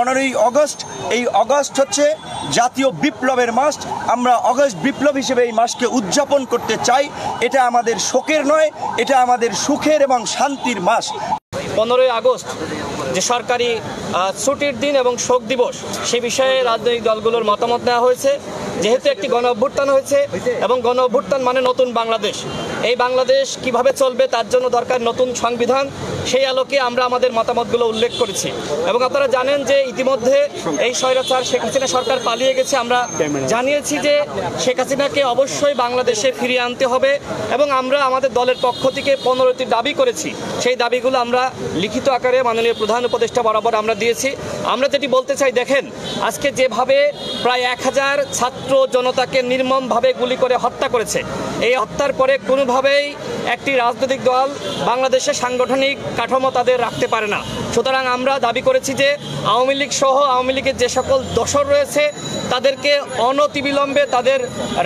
15ই August, এই August হচ্ছে জাতীয় বিপ্লবের মাস। আমরা অগস্ট বিপ্লব হিসেবে এই মাসকে উদযাপন করতে চাই। এটা আমাদের শোকের নয়, এটা আমাদের সুখের এবং শান্তির মাস। 15ই আগস্ট যে সরকারি ছুটির দিন এবং শোক দিবস, সে বিষয়ে রাজনৈতিক দলগুলোর মতামত নেওয়া হয়েছে। যেহেতু একটি গণ অভ্যুত্থান হয়েছে এবং গণ অভ্যুত্থান মানে নতুন বাংলাদেশ, এই বাংলাদেশ কিভাবে চলবে তার জন্য দরকার নতুন সংবিধান। সেই আলোকে আমরা আমাদের মতামতগুলো উল্লেখ করেছি এবং আপনারা জানেন যে ইতিমধ্যে এই স্বৈরাচার শেখ হাসিনা সরকার পালিয়ে গেছে। আমরা জানিয়েছি যে শেখ হাসিনাকে অবশ্যই বাংলাদেশে ফিরিয়ে আনতে হবে এবং আমরা আমাদের দলের পক্ষ থেকে 15টি দাবি করেছি। সেই দাবিগুলো আমরা লিখিত আকারে মাননীয় প্রধান উপদেষ্টা বরাবর আমরা দিয়েছি। আমরা যেটি বলতে চাই, দেখেন আজকে যেভাবে প্রায় 1000 ছাত্র জনতাকে নির্মমভাবে গুলি করে হত্যা করেছে, এই হত্যার পরে কোনোভাবেই একটি রাজনৈতিক দল বাংলাদেশে সাংগঠনিক কাঠামো তাদের রাখতে পারে না। সুতরাং আমরা দাবি করেছি যে আওয়ামী লীগ সহ আওয়ামী লীগের যে সকল দোসর রয়েছে তাদেরকে অনতিবিলম্বে তাদের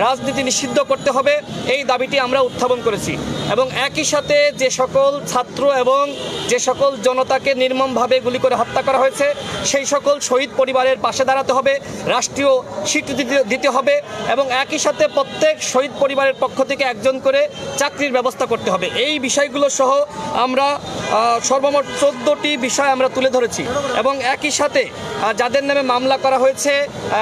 রাজনীতি নিষিদ্ধ করতে হবে, এই দাবিটি আমরা উত্থাপন করেছি। এবং একই সাথে যে সকল ছাত্র এবং যে সকল জনতাকে নির্মমভাবে গুলি করে হত্যা করা হয়েছে সেই সকল শহীদ পরিবারের পাশে দাঁড়াতে হবে, রাষ্ট্রীয় স্বীকৃতি দিতে হবে এবং একই সাথে প্রত্যেক শহীদ পরিবারের পক্ষ থেকে একজন করে চাকরির ব্যবস্থা করতে হবে। এই বিষয়গুলো সহ আমরা সর্বমোট 14টি বিষয় আমরা তুলে ধরেছি এবং একই সাথে যাদের নামে মামলা করা হয়েছে,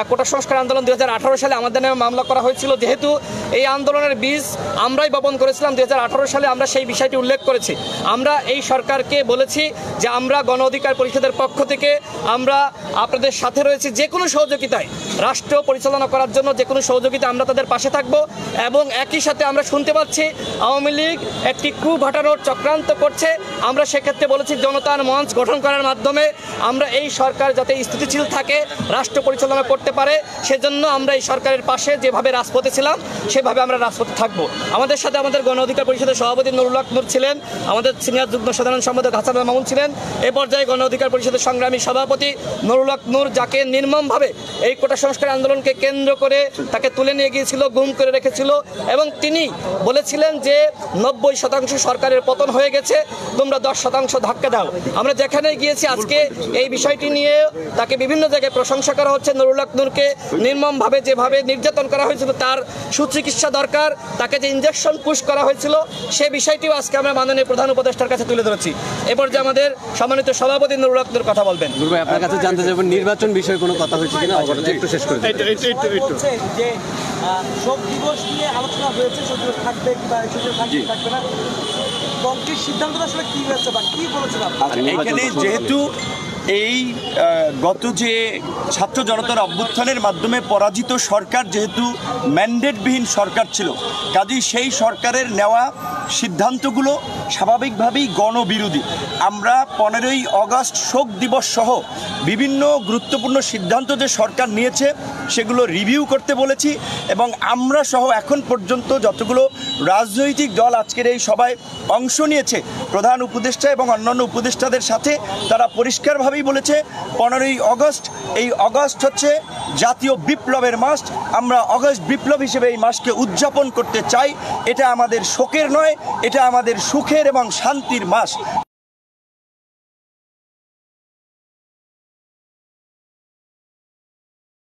কোটা সংস্কার আন্দোলন 2018 সালে আমাদের নামে মামলা করা হয়েছিল। যেহেতু এই আন্দোলনের বীজ আমরাই বপন করেছিলাম 2018 সালে, আমরা সেই বিষয়টি উল্লেখ করেছি। আমরা এই সরকারকে বলেছি যে আমরা গণ অধিকার পরিষদের পক্ষ থেকে আমরা আপনাদের সাথে রয়েছি, যে কোনো সহযোগিতায় রাষ্ট্র পরিচালনা করার জন্য যে কোনো সহযোগিতা আমরা তাদের পাশে থাকব। এবং একই সাথে আমরা শুনতে পাচ্ছি আওয়ামী লীগ একটি কূপ ঘটানোর চক্রান্ত করছে। আমরা সেক্ষেত্রে বলেছি জনতার মঞ্চ গঠন করার মাধ্যমে আমরা এই সরকার যাতে স্থিতিশীল থাকে, রাষ্ট্র পরিচালনা করতে পারে, সেজন্য আমরা এই সরকারের পাশে যেভাবে রাজপথে ছিলাম সেভাবে আমরা রাজপথে থাকব। আমাদের সাথে আমাদের গণ অধিকার পরিষদের সভাপতি নুরুল হক নূর ছিলেন, আমাদের সিনিয়র যুগ্ম সাধারণ সম্পাদক হাসান মামুন ছিলেন, এ পর্যায়ে গণ অধিকার পরিষদের সংগ্রামী সভাপতি নুরুল হক নূর, যাকে নির্মমভাবে এই কোটা সংস্কার আন্দোলনকে কেন্দ্র করে তাকে তুলে নিয়ে গিয়েছিল, গুম করে রেখেছিল এবং তিনি বলেছিলেন যে 90% সরকারের পতন হয়ে গেছে, তোমরা 10% ধাক্কা দাও। আমরা যেখানে গিয়েছি আজকে এই বিষয়টি নিয়ে তাকে বিভিন্ন জায়গায় প্রশংসা করা হচ্ছে। নুরুল হক নূরকে নির্মমভাবে যেভাবে নির্যাতন করা হয়েছিল, তার সুচিকিৎসা দরকার, তাকে যে ইনজেকশন পুশ করা হয়েছিল সে বিষয়টিও আজকে আমরা মাননীয় প্রধান উপদেষ্টার কাছে তুলে ধরেছি। এরপর যে আমাদের সম্মানিত সভাপতি নুরুল হক নূর কথা বলবেন। ভাই, আপনার কাছে জানতে চাইবেন নির্বাচন বিষয়ে কোনো কথা হয়েছে কিনা, একটু শেষ করে দিন। যে শোক দিবস নিয়ে আলোচনা হয়েছে, শোক দিবস থাকবে কিংবা থাকবে না, কংগ্রেস সিদ্ধান্তটা আসলে কি হয়েছে বা কি বলেছেন আপনি? এখানে যেহেতু এই গত যে ছাত্র জনতার অভ্যুত্থানের মাধ্যমে পরাজিত সরকার যেহেতু ম্যান্ডেটবিহীন সরকার ছিল, কাজেই সেই সরকারের নেওয়া সিদ্ধান্তগুলো স্বাভাবিকভাবেই গণবিরোধী। আমরা 15ই অগস্ট শোক দিবস সহ বিভিন্ন গুরুত্বপূর্ণ সিদ্ধান্ত যে সরকার নিয়েছে সেগুলো রিভিউ করতে বলেছি এবং আমরা সহ এখন পর্যন্ত যতগুলো রাজনৈতিক দল আজকের এই সভায় অংশ নিয়েছে, প্রধান উপদেষ্টা এবং অন্যান্য উপদেষ্টাদের সাথে তারা পরিষ্কারভাবেই বলেছে 15ই অগস্ট, এই অগস্ট হচ্ছে জাতীয় বিপ্লবের মাস। আমরা অগস্ট বিপ্লব হিসেবে এই মাসকে উদযাপন করতে চাই। এটা আমাদের শোকের নয়, এটা আমাদের সুখের এবং শান্তির মাস।